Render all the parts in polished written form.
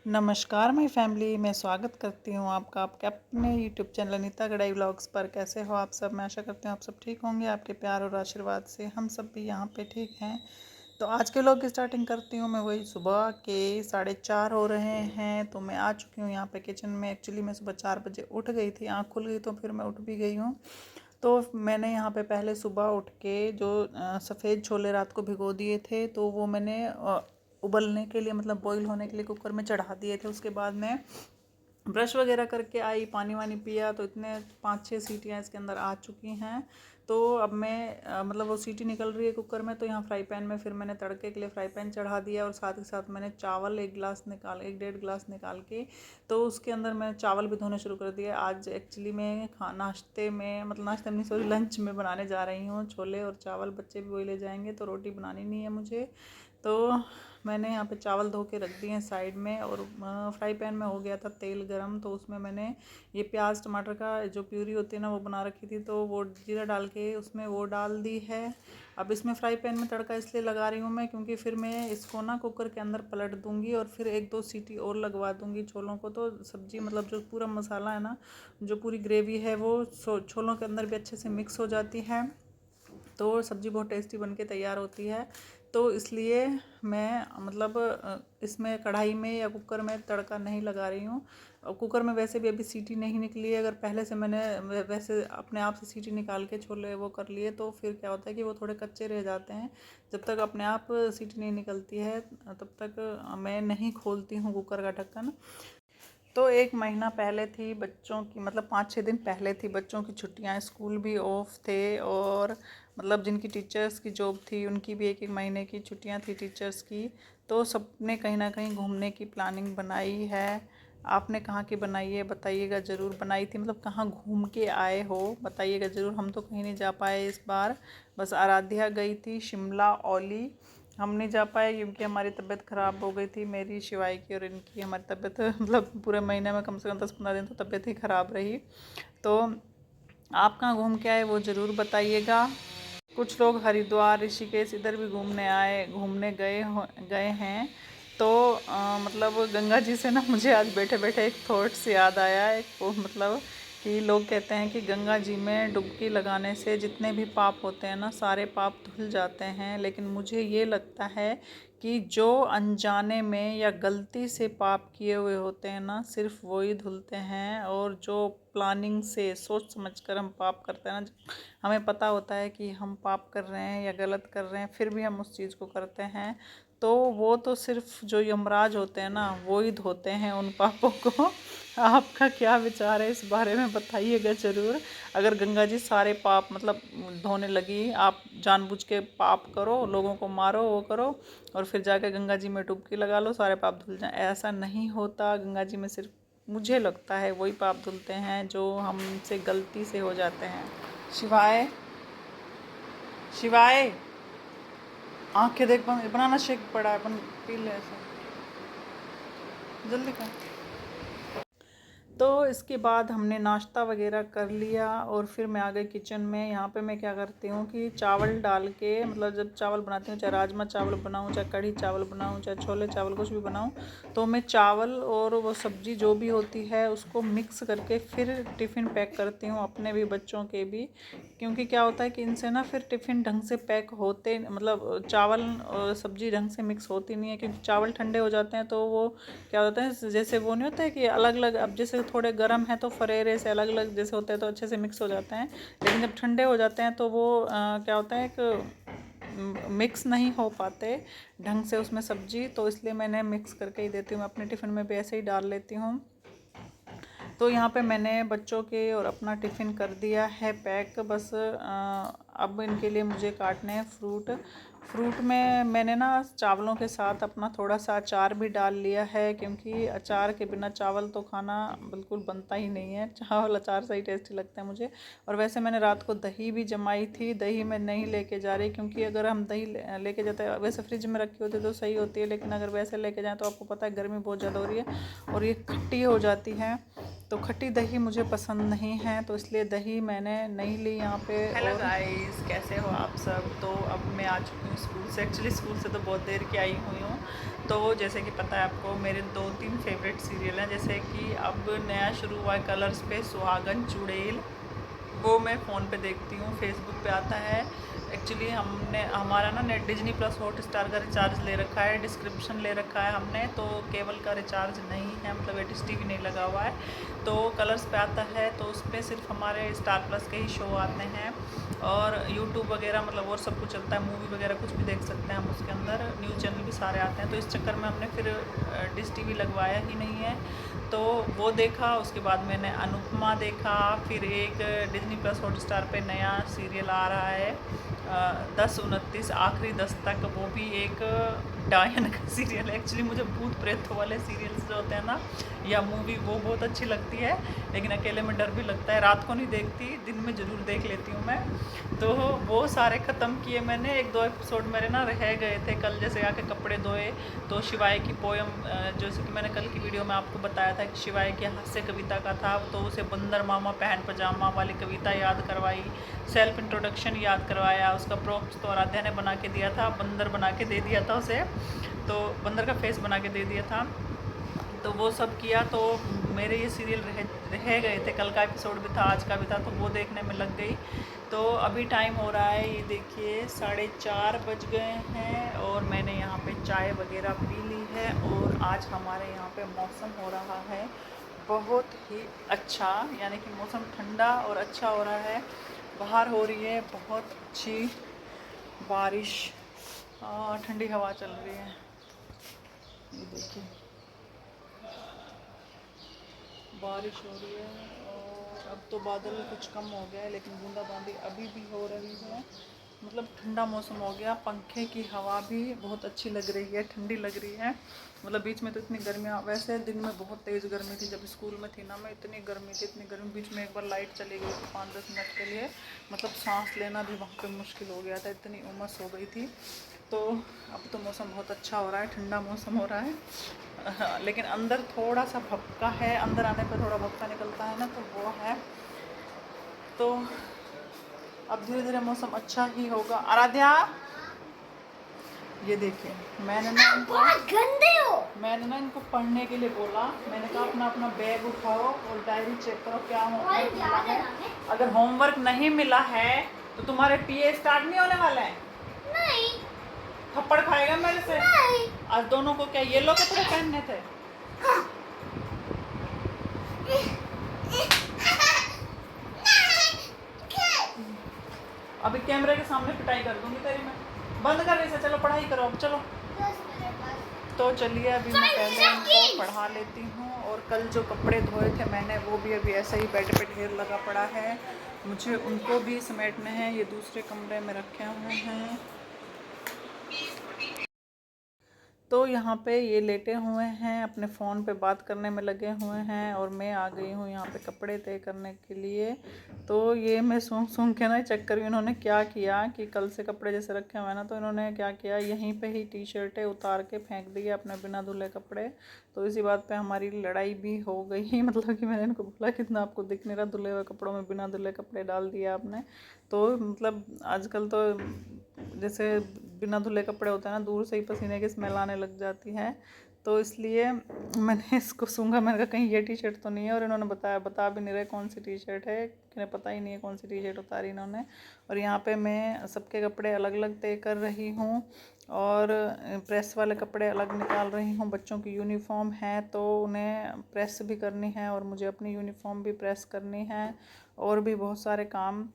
नमस्कार my family, मैं स्वागत करती हूँ आपका आपके अपने यूट्यूब चैनल अनीता गढ़ाई व्लॉग्स पर। कैसे हो आप सब? मैं आशा करती हूँ आप सब ठीक होंगे। आपके प्यार और आशीर्वाद से हम सब भी यहाँ पे ठीक हैं। तो आज के व्लॉग की स्टार्टिंग करती हूँ मैं वही सुबह के 4:30 हो रहे हैं। तो मैं आ चुकी हूँ यहाँ पे किचन में। एक्चुअली मैं सुबह 4 बजे उठ गई थी, आँख खुल गई तो फिर मैं उठ भी गई हूँ। तो मैंने यहाँ पे पहले सुबह उठ के जो सफ़ेद छोले रात को भिगो दिए थे, तो वो मैंने उबलने के लिए मतलब बॉईल होने के लिए कुकर में चढ़ा दिए थे। उसके बाद मैं ब्रश वगैरह करके आई, पानी वानी पिया, तो इतने 5-6 सीटियाँ इसके अंदर आ चुकी हैं। तो अब मैं मतलब वो सीटी निकल रही है कुकर में। तो यहाँ फ्राई पैन में फिर मैंने तड़के के लिए फ्राई पैन चढ़ा दिया और साथ ही साथ मैंने चावल 1-1.5 गिलास निकाल के तो उसके अंदर मैं चावल भी धोने शुरू कर दिया। आज एक्चुअली मैं नाश्ते में मतलब नाश्ते में नहीं, सॉरी, लंच में बनाने जा रही हूँ छोले और चावल। बच्चे भी वही ले जाएंगे तो रोटी बनानी नहीं है मुझे। तो मैंने यहाँ पे चावल धो के रख दिए हैं साइड में और फ्राई पैन में हो गया था तेल गरम। तो उसमें मैंने ये प्याज टमाटर का जो प्यूरी होती है ना वो बना रखी थी, तो वो जीरा डाल के उसमें वो डाल दी है। अब इसमें फ्राई पैन में तड़का इसलिए लगा रही हूँ मैं क्योंकि फिर मैं इसको ना कुकर के अंदर पलट दूँगी और फिर 1-2 सीटी और लगवा दूँगी छोलों को। तो सब्ज़ी मतलब जो पूरा मसाला है ना, जो पूरी ग्रेवी है वो छोलों के अंदर भी अच्छे से मिक्स हो जाती है, तो सब्ज़ी बहुत टेस्टी बन के तैयार होती है। तो इसलिए मैं मतलब इसमें कढ़ाई में या कुकर में तड़का नहीं लगा रही हूँ। और कुकर में वैसे भी अभी सीटी नहीं निकली है। अगर पहले से मैंने वैसे अपने आप से सीटी निकाल के छोले वो कर लिए तो फिर क्या होता है कि वो थोड़े कच्चे रह जाते हैं। जब तक अपने आप सीटी नहीं निकलती है तब तक मैं नहीं खोलती हूँ कुकर का ढक्कन। तो 1 महीना पहले थी बच्चों की, मतलब 5-6 दिन पहले थी बच्चों की छुट्टियां, स्कूल भी ऑफ थे और मतलब जिनकी टीचर्स की जॉब थी उनकी भी 1-1 महीने की छुट्टियां थी टीचर्स की। तो सबने कहीं ना कहीं घूमने की प्लानिंग बनाई है। आपने कहाँ की बनाई है बताइएगा ज़रूर। बनाई थी मतलब कहाँ घूम के आए हो बताइएगा ज़रूर। हम तो कहीं नहीं जा पाए इस बार, बस आराध्या गई थी शिमला औली। हम नहीं जा पाए क्योंकि हमारी तबीयत ख़राब हो गई थी, मेरी शिवाई की और इनकी। हमारी तबीयत मतलब पूरे महीने में कम से कम 10-15 दिन तो तबीयत ही ख़राब रही। तो आप कहाँ घूम के आए वो ज़रूर बताइएगा। कुछ लोग हरिद्वार ऋषिकेश इधर भी घूमने गए हैं। तो मतलब गंगा जी से ना मुझे आज बैठे बैठे एक थॉट्स याद आया। एक वो मतलब कि लोग कहते हैं कि गंगा जी में डुबकी लगाने से जितने भी पाप होते हैं ना सारे पाप धुल जाते हैं। लेकिन मुझे ये लगता है कि जो अनजाने में या गलती से पाप किए हुए होते हैं ना सिर्फ वही धुलते हैं, और जो प्लानिंग से सोच समझ कर हम पाप करते हैं ना, हमें पता होता है कि हम पाप कर रहे हैं या गलत कर रहे हैं फिर भी हम उस चीज़ को करते हैं, तो वो तो सिर्फ जो यमराज होते हैं ना वो ही धोते हैं उन पापों को। आपका क्या विचार है इस बारे में बताइएगा ज़रूर। अगर गंगा जी सारे पाप मतलब धोने लगी, आप जानबूझ के पाप करो, लोगों को मारो, वो करो और फिर जाके गंगा जी में डुबकी लगा लो, सारे पाप धुल जाए, ऐसा नहीं होता। गंगा जी में सिर्फ मुझे लगता है वही पाप धुलते हैं जो हमसे गलती से हो जाते हैं। शिवाय शिवाय आंखें देख, बनाना शेक पड़ा है, अपन पी ले ऐसा जल्दी कर। तो इसके बाद हमने नाश्ता वगैरह कर लिया और फिर मैं आ गई किचन में। यहाँ पे मैं क्या करती हूँ कि चावल डाल के मतलब जब चावल बनाती हूँ, चाहे राजमा चावल बनाऊँ, चाहे कढ़ी चावल बनाऊँ, चाहे छोले चावल कुछ भी बनाऊँ, तो मैं चावल और वो सब्ज़ी जो भी होती है उसको मिक्स करके फिर टिफ़िन पैक करती हूँ, अपने भी बच्चों के भी। क्योंकि क्या होता है कि इनसे ना फिर टिफ़िन ढंग से पैक होते मतलब चावल और सब्ज़ी ढंग से मिक्स होती नहीं है, क्योंकि चावल ठंडे हो जाते हैं तो वो क्या होता है जैसे वो नहीं होता है कि अलग अलग, अब जैसे थोड़े गर्म है तो फरेरे से अलग अलग जैसे होते हैं तो अच्छे से मिक्स हो जाते हैं। लेकिन जब ठंडे हो जाते हैं तो वो क्या होता है एक मिक्स नहीं हो पाते ढंग से उसमें सब्जी। तो इसलिए मैंने मिक्स करके ही देती हूँ, मैं अपने टिफ़िन में भी ऐसे ही डाल लेती हूँ। तो यहाँ पे मैंने बच्चों के और अपना टिफ़िन कर दिया है पैक। बस अब इनके लिए मुझे काटने हैं फ्रूट में मैंने ना चावलों के साथ अपना थोड़ा सा अचार भी डाल लिया है, क्योंकि अचार के बिना चावल तो खाना बिल्कुल बनता ही नहीं है। चावल अचार से ही टेस्टी लगता है मुझे। और वैसे मैंने रात को दही भी जमाई थी, दही मैं नहीं लेके जा रही क्योंकि अगर हम दही लेके जाते हैं, वैसे फ्रिज में रखी होती तो सही होती है, लेकिन अगर वैसे लेके जाएँ तो आपको पता है गर्मी बहुत ज़्यादा हो रही है और ये खट्टी हो जाती है, तो खट्टी दही मुझे पसंद नहीं है, तो इसलिए दही मैंने नहीं ली यहाँ पे। हेलो गाइस, कैसे हो आप सब? तो अब मैं आ चुकी हूँ स्कूल से। एक्चुअली स्कूल से तो बहुत देर की आई हुई हूँ। तो जैसे कि पता है आपको, मेरे 2-3 फेवरेट सीरियल हैं। जैसे कि अब नया शुरू हुआ है कलर्स पे, सुहागन चुड़ैल, वो मैं फ़ोन पे देखती हूँ, फेसबुक पे आता है। एक्चुअली हमने हमारा ना नेट डिज्नी प्लस हॉटस्टार का रिचार्ज ले रखा है, डिस्क्रिप्शन ले रखा है हमने, तो केबल का रिचार्ज नहीं है, मतलब एडिश टीवी नहीं लगा हुआ है। तो कलर्स पे आता है, तो उस पर सिर्फ हमारे स्टार प्लस के ही शो आते हैं, और यूट्यूब वगैरह मतलब और सब कुछ चलता है, मूवी वगैरह कुछ भी देख सकते हैं हम उसके अंदर, न्यूज़ चैनल भी सारे आते हैं। तो इस चक्कर में हमने फिर डिश टीवी लगवाया ही नहीं है। तो वो देखा, उसके बाद मैंने अनुपमा देखा, फिर एक डिज्नी प्लस हॉटस्टार पे नया सीरियल आ रहा है 10-29 आखिरी 10 तक, वो भी एक डायन का सीरियल है। एक्चुअली मुझे भूत प्रेतों वाले सीरियल्स जो होते हैं ना, या मूवी, वो बहुत अच्छी लगती है, लेकिन अकेले में डर भी लगता है। रात को नहीं देखती, दिन में ज़रूर देख लेती हूँ मैं। तो वो सारे ख़त्म किए मैंने। 1-2 एपिसोड मेरे ना रह गए थे। कल जैसे आके कपड़े धोए तो शिवाय की पोयम, जैसे कि मैंने कल की वीडियो में आपको बताया था कि शिवाय की हास्य कविता का था, तो उसे बंदर मामा पहन पजामा वाली कविता याद करवाई, सेल्फ इंट्रोडक्शन याद करवाया, उसका प्रॉप्स तो आराध्या ने बना के दिया था, बंदर बना के दे दिया था उसे, तो बंदर का फेस बना के दे दिया था। तो वो सब किया, तो मेरे ये सीरियल रह गए थे। कल का एपिसोड भी था, आज का भी था, तो वो देखने में लग गई। तो अभी टाइम हो रहा है, ये देखिए 4:30 बज गए हैं, और मैंने यहाँ पे चाय वगैरह पी ली है। और आज हमारे यहाँ पे मौसम हो रहा है बहुत ही अच्छा, यानी कि मौसम ठंडा और अच्छा हो रहा है। बाहर हो रही है बहुत अच्छी बारिश, ठंडी हवा चल रही है, ये देखिए बारिश हो रही है। और अब तो बादल कुछ कम हो गया है, लेकिन बूंदाबांदी अभी भी हो रही है। मतलब ठंडा मौसम हो गया, पंखे की हवा भी बहुत अच्छी लग रही है, ठंडी लग रही है। मतलब बीच में तो इतनी गर्मी, वैसे दिन में बहुत तेज़ गर्मी थी, जब स्कूल में थी ना मैं, इतनी गर्मी थी, इतनी गर्मी। बीच में एक बार लाइट चली गई थी 5-10 मिनट के लिए, मतलब सांस लेना भी वहाँ पे मुश्किल हो गया था, इतनी उमस हो गई थी। तो अब तो मौसम बहुत अच्छा हो रहा है, ठंडा मौसम हो रहा है। हाँ, लेकिन अंदर थोड़ा सा भपका है, अंदर आने पर थोड़ा भपका निकलता है ना, तो वो है। तो अब धीरे धीरे मौसम अच्छा ही होगा। आराध्या, ये देखिए, मैंने ना इनको गंदे हो, मैंने ना इनको पढ़ने के लिए बोला। मैंने कहा अपना अपना बैग उठाओ और डायरी चेक करो क्या होमवर्क मिला है। अगर होमवर्क नहीं मिला है तो तुम्हारे पीए स्टार्ट नहीं होने वाले हैं। नहीं। थप्पड़ खाएगा मेरे से? नहीं। आज दोनों को क्या येलो कपड़े पहनने थे? अभी कैमरे के सामने पिटाई कर दूंगी तेरी मैं। बंद कर रही से, चलो पढ़ाई करो अब, चलो। तो चलिए अभी मैं पहले इनको पढ़ा लेती हूँ। और कल जो कपड़े धोए थे मैंने, वो भी अभी ऐसे ही बेड पे ढेर लगा पड़ा है, मुझे उनको भी समेटने हैं। ये दूसरे कमरे में रखे हुए हैं। तो यहाँ पे ये लेटे हुए हैं, अपने फ़ोन पे बात करने में लगे हुए हैं, और मैं आ गई हूँ यहाँ पे कपड़े तय करने के लिए। तो ये मैं सूंघ सूंघ के ना चेक करी, इन्होंने क्या किया कि कल से कपड़े जैसे रखे हुए हैं ना, तो इन्होंने क्या किया, यहीं पे ही टी शर्टें उतार के फेंक दी अपने बिना धुले कपड़े। तो इसी बात पे हमारी लड़ाई भी हो गई। मतलब कि मैंने इनको बोला कितना आपको दिख नहीं रहा, धुले हुए कपड़ों में बिना धुले कपड़े डाल दिए आपने। तो मतलब आजकल तो जैसे बिना धुले कपड़े होते हैं ना, दूर से ही पसीने की स्मेल आने लग जाती है। तो इसलिए मैंने इसको सूंघा, मैंने कहा कहीं ये टी शर्ट तो नहीं है, और इन्होंने बता भी नहीं रहे कौन सी टी शर्ट है, इन्हें पता ही नहीं है कौन सी टी शर्ट उतारी इन्होंने। और यहाँ पे मैं सबके कपड़े अलग अलग तय कर रही हूँ, और प्रेस वाले कपड़े अलग निकाल रही हूँ। बच्चों की यूनिफॉर्म है तो उन्हें प्रेस भी करनी है, और मुझे अपनी यूनिफॉर्म भी प्रेस करनी है, और भी बहुत सारे काम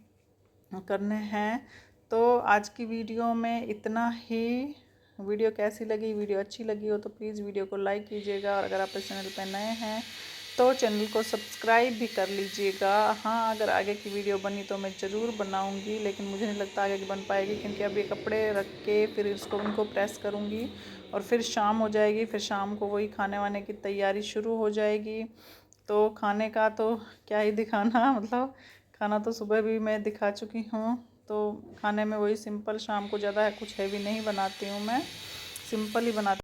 करने हैं। तो आज की वीडियो में इतना ही। वीडियो कैसी लगी, वीडियो अच्छी लगी हो तो प्लीज़ वीडियो को लाइक कीजिएगा, और अगर आप इस चैनल पर नए हैं तो चैनल को सब्सक्राइब भी कर लीजिएगा। हाँ, अगर आगे की वीडियो बनी तो मैं ज़रूर बनाऊंगी, लेकिन मुझे नहीं लगता आगे की बन पाएगी, क्योंकि अब ये कपड़े रख के फिर उनको प्रेस करूँगी, और फिर शाम हो जाएगी, फिर शाम को वही खाने वाने की तैयारी शुरू हो जाएगी। तो खाने का तो क्या ही दिखाना, मतलब खाना तो सुबह भी मैं दिखा चुकी हूँ। तो खाने में वही सिंपल, शाम को ज़्यादा कुछ हैवी नहीं बनाती हूँ मैं, सिंपल ही बनाती